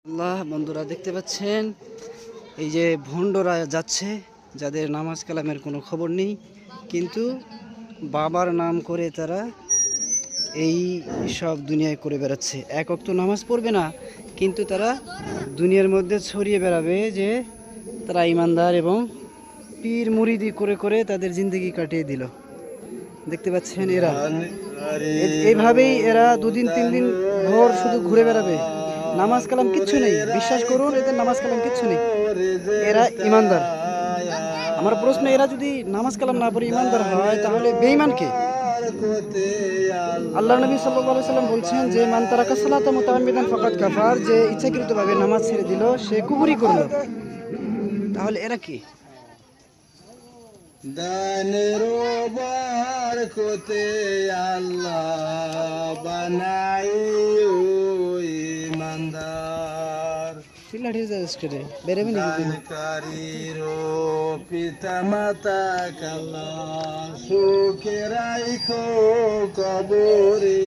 আল্লাহ বন্ধুরা দেখতে পাচ্ছেন এই যে ভণ্ডরা যাচ্ছে, যাদের নামাজ কালামের কোনো খবর নেই, কিন্তু বাবার নাম করে তারা এই সব দুনিয়ায় করে বেড়াচ্ছে। এক ওয়াক্ত নামাজ পড়বে না, কিন্তু তারা দুনিয়ার মধ্যে ছড়িয়ে বেড়াবে যে তারা ইমানদার এবং পীর মুরিদি করে করে তাদের জিন্দগি কাটিয়ে দিল। দেখতে পাচ্ছেন এরা এইভাবেই এরা দুদিন তিন দিন ভোর শুধু ঘুরে বেড়াবে, নামাজ কালাম কিচ্ছু নেই। বিশ্বাস করুন, এদের নামাজ কালাম কিচ্ছু নেই, এরা ইমানদার। আমার প্রশ্ন, এরা যদি নামাজ কালাম না পড়ে ইমানদার হয় তাহলে বেঈমান কে? আল্লাহ নবী সাল্লাল্লাহু আলাইহি সাল্লাম বলছেন যে মান তারাকা সালাতা মুতাআম্মিদান ফাকাদ কাফার, যে ইচ্ছাকৃতভাবে নামাজ ছেড়ে দিল সে কুফরি করল। তাহলে এরা কি? দানের বারকতে আল্লাহ বানাই ইমানদার। দানকারীর পিতা মাতা কাল্লা সুখে রাইখো কবরে।